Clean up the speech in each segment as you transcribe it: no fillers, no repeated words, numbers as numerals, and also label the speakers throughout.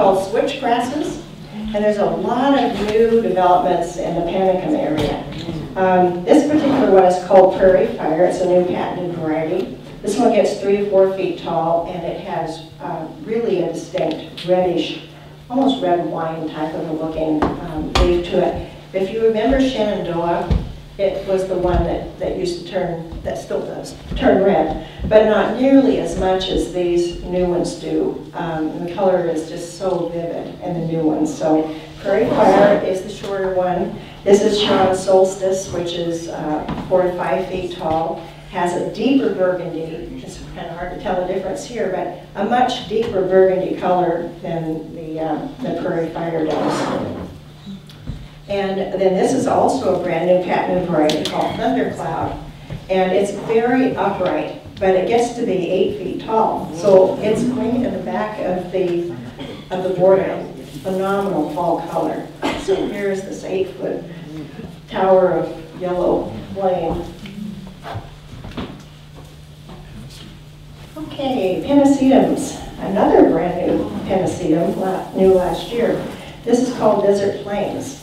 Speaker 1: called switch grasses, and there's a lot of new developments in the Panicum area. This particular one is called Prairie Fire. It's a new patented variety. This one gets 3 to 4 feet tall, and it has really a distinct reddish, almost red wine type of a looking leaf to it. If you remember Shenandoah, it was the one that used to turn, that still does, turn red, but not nearly as much as these new ones do. The color is just so vivid in the new ones. So Prairie Fire is the shorter one. This is Sean Solstice, which is 4 to 5 feet tall. Has a deeper burgundy. It's kind of hard to tell the difference here, but a much deeper burgundy color than the Prairie Fire does. And then this is also a brand new patented variety called Thundercloud. And it's very upright, but it gets to be 8 feet tall. So it's green in the back of the border. Phenomenal fall color. So here's this 8-foot tower of yellow flame. Okay, Pennisedums. Another brand new Pennisedum, new last year. This is called Desert Plains.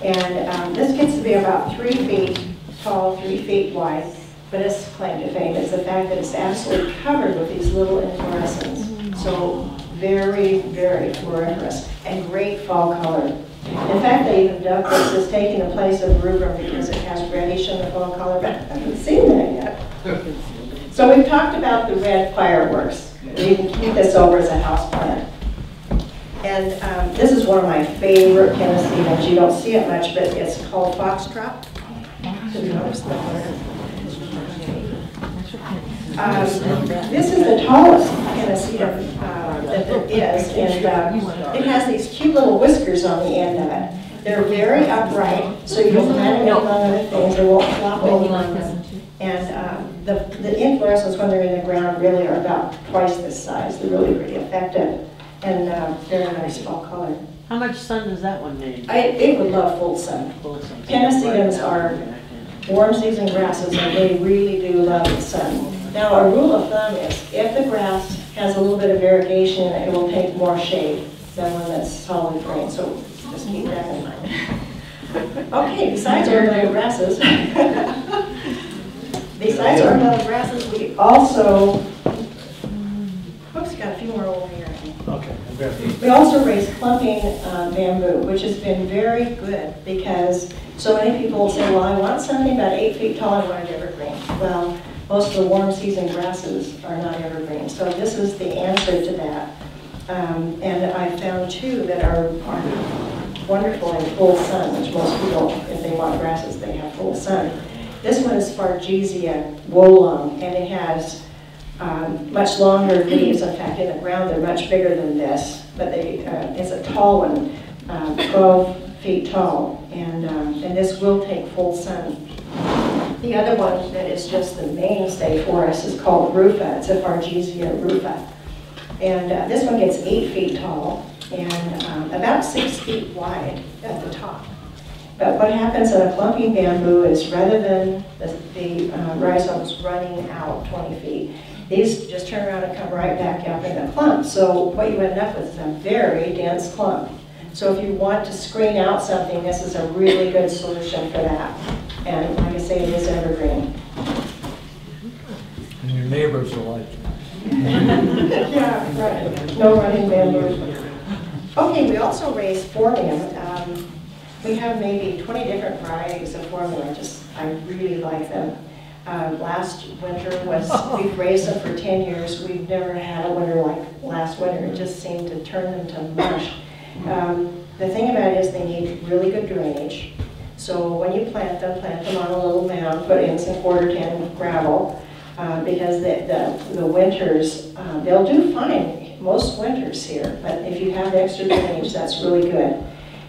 Speaker 1: And this gets to be about 3 feet tall, 3 feet wide, but its claim to fame is the fact that it's absolutely covered with these little inflorescences. So very, very floriferous and great fall color. In fact, they even dubbed this as taking the place of rubrum because it has reddish in the fall color, but I haven't seen that yet. So we've talked about the red fireworks. You can keep this over as a house plant. And this is one of my favorite Pennisedums. You don't see it much, but it's called Foxtrot. This is the tallest Pennisedum that there is, and it has these cute little whiskers on the end of it. They're very upright, so you don't plant them among other things. They won't flop over. And the inflorescence, when they're in the ground, really are about twice this size. They're really pretty effective. And very nice fall color.
Speaker 2: How much sun does that one need?
Speaker 1: It would love full sun. Pennisedums are warm season grasses, and they really do love the sun. Now, a rule of thumb is if the grass has a little bit of variegation, it will take more shade than one that's solid green. So just keep that in mind. Okay, besides ornamental grasses, we also, oops, got a few more over here.
Speaker 3: Okay.
Speaker 1: We also raise clumping bamboo, which has been very good because so many people say, well, I want something about 8 feet tall, I want it evergreen. Well, most of the warm season grasses are not evergreen. So this is the answer to that. And I found two that are wonderful in full sun, which most people, if they want grasses, they have full sun. This one is Spargesia wolong, and it has much longer leaves. In fact, in the ground, they're much bigger than this, but it's a tall one, 12 feet tall, and this will take full sun. The other one that is just the mainstay for us is called rufa. It's a Spargesia rufa. And this one gets 8 feet tall and about 6 feet wide at the top. But what happens in a clumping bamboo is rather than the rhizomes running out 20 feet, these just turn around and come right back up in a clump. So what you end up with is a very dense clump. So if you want to screen out something, this is a really good solution for that. And like I say, it is evergreen.
Speaker 3: And your neighbors will like it.
Speaker 1: Yeah, right. No running bamboo. Okay, we also raise phormium. We have maybe 20 different varieties of phormium. I really like them. Last winter we've raised them for 10 years. We've never had a winter like last winter. It just seemed to turn them to mush. The thing about it is they need really good drainage. So when you plant them on a little mound, put in some quarter tin gravel, because the winters, they'll do fine most winters here, but if you have extra drainage, that's really good.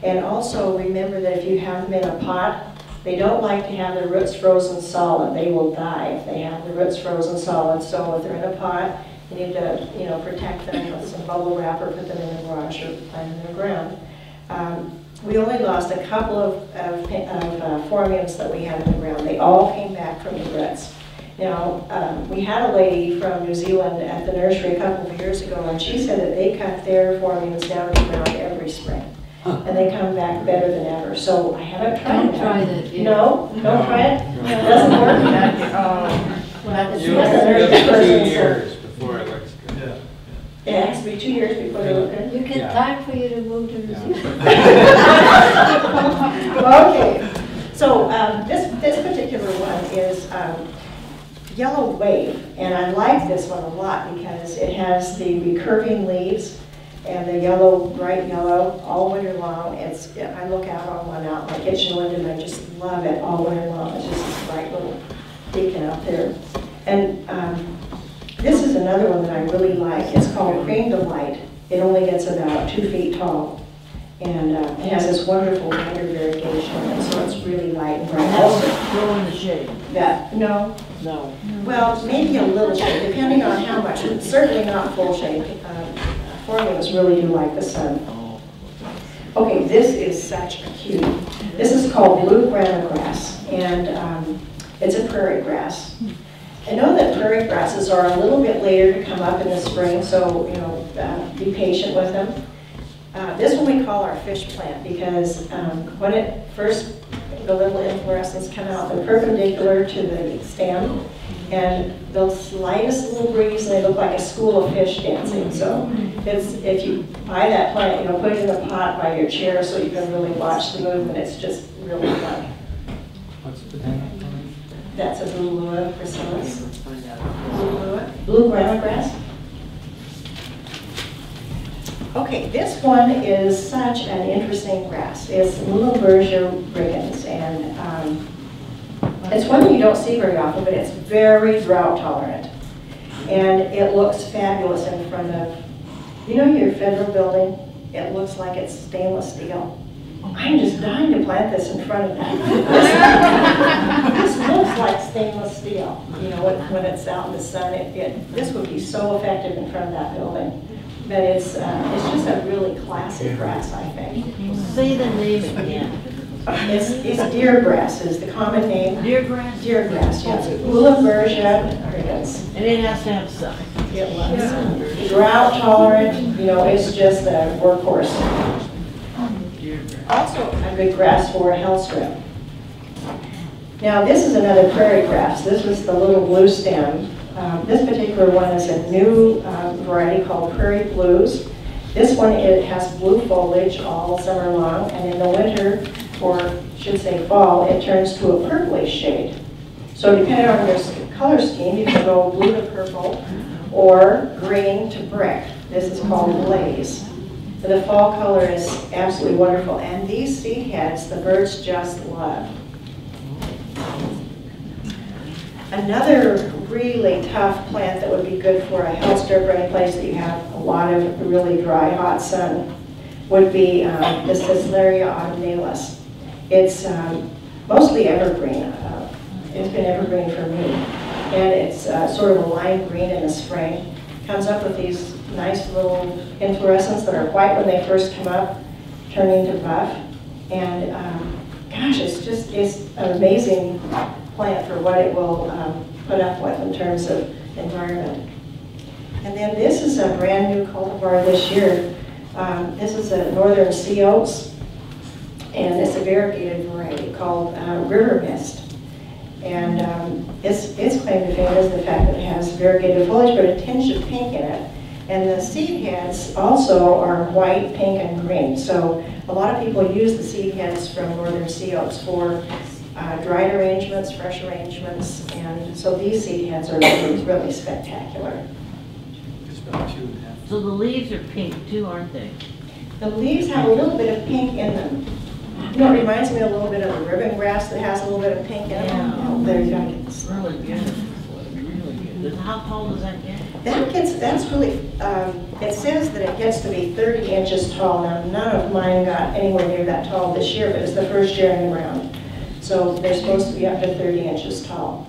Speaker 1: And also remember that if you have them in a pot, they don't like to have their roots frozen solid. They will die if they have the roots frozen solid. So if they're in a pot, you need to protect them with some bubble wrap or put them in the garage or plant in the ground. We only lost a couple of phormiums that we had in the ground. They all came back from the roots. Now, we had a lady from New Zealand at the nursery a couple of years ago, and she said that they cut their formulas down to ground every spring. And they come back better than ever. So I haven't tried
Speaker 3: Don't
Speaker 1: that.
Speaker 3: try that. Yeah.
Speaker 1: No? Don't try it? It doesn't work?
Speaker 3: Well,
Speaker 1: It's
Speaker 4: You
Speaker 1: not the
Speaker 4: have
Speaker 1: nursery
Speaker 4: 2
Speaker 1: person, so
Speaker 4: years before it looks good.
Speaker 1: it has to be 2 years before they look good.
Speaker 3: you get
Speaker 4: Yeah.
Speaker 3: time for you to move to New Zealand.
Speaker 1: Okay, so this particular one is Yellow Wave, and I like this one a lot because it has the recurving leaves and the yellow, bright yellow, all winter long. I look out on one out in my kitchen window and I just love it all winter long. It's just this bright little beacon out there. And this is another one that I really like. It's called Cream Delight. It only gets about 2 feet tall. And it has this wonderful binder variegation, and so it's really light and bright. Also,
Speaker 2: Grow in the shade.
Speaker 1: no,
Speaker 2: No.
Speaker 1: well, maybe a little shade, depending on how much. It's certainly not full shade. Formulas really do like the sun. Okay, this is such a cutie. This is called blue grama grass, and it's a prairie grass. I know that prairie grasses are a little bit later to come up in the spring, so be patient with them. This one we call our fish plant because when it first, the little inflorescence come out, they're perpendicular to the stem, and the slightest little breeze, and they look like a school of fish dancing. So if you buy that plant, put it in a pot by your chair so you can really watch the movement. It's just really fun.
Speaker 4: What's the name?
Speaker 1: That's a blue lua chrysalis.
Speaker 2: Let's find out.
Speaker 1: Blue lua, blue grama grass. Okay, this one is such an interesting grass. It's Muhlenbergia briggans, and it's one that you don't see very often, but it's very drought tolerant. And it looks fabulous in front of, your federal building? It looks like it's stainless steel. I'm just dying to plant this in front of that. This looks like stainless steel, when it's out in the sun. This would be so effective in front of that building. But it's just a really classic grass, I think.
Speaker 2: Say the name again.
Speaker 1: It's deer grass is the common name.
Speaker 2: Deer grass?
Speaker 1: Deer grass, yes. Muhlenbergia briggans.
Speaker 2: And it has to have sun.
Speaker 1: It loves sun. Drought tolerant, it's just a workhorse.
Speaker 2: Deer grass.
Speaker 1: Also a good grass for a hell strip. Now this is another prairie grass. This was the little blue stem. This particular one is a new variety called Prairie Blues. This one, it has blue foliage all summer long, and in the winter, or should say fall, it turns to a purplish shade. So depending on your color scheme, you can go blue to purple or green to brick. This is called Blaze. And the fall color is absolutely wonderful, and these seed heads, the birds just love. Another really tough plant that would be good for a hill strip or any place that you have a lot of really dry, hot sun would be the Cislaria autumnalis. It's mostly evergreen. It's been evergreen for me. And it's sort of a lime green in the spring. Comes up with these nice little inflorescences that are white when they first come up, turn into buff. And gosh, it's an amazing plant for what it will put up with in terms of environment. And then this is a brand new cultivar this year. This is a northern sea oats, and it's a variegated variety called River Mist. And its claim to fame is the fact that it has variegated foliage, but a tinge of pink in it. And the seed heads also are white, pink, and green. So a lot of people use the seed heads from northern sea oats for dried arrangements, fresh arrangements, and so these seed heads are really, really spectacular.
Speaker 4: It's about 2.5.
Speaker 2: So the leaves are pink too, aren't they?
Speaker 1: The leaves have a little bit of pink in them. It reminds me a little bit of the ribbon grass that has a little bit of pink in it.
Speaker 2: Yeah.
Speaker 1: Oh, there you go.
Speaker 2: It's really good. Really good. And how tall does that get?
Speaker 1: That's really, it says that it gets to be 30 inches tall. Now, none of mine got anywhere near that tall this year, but it's the first year in the ground. So they're supposed to be up to 30 inches tall.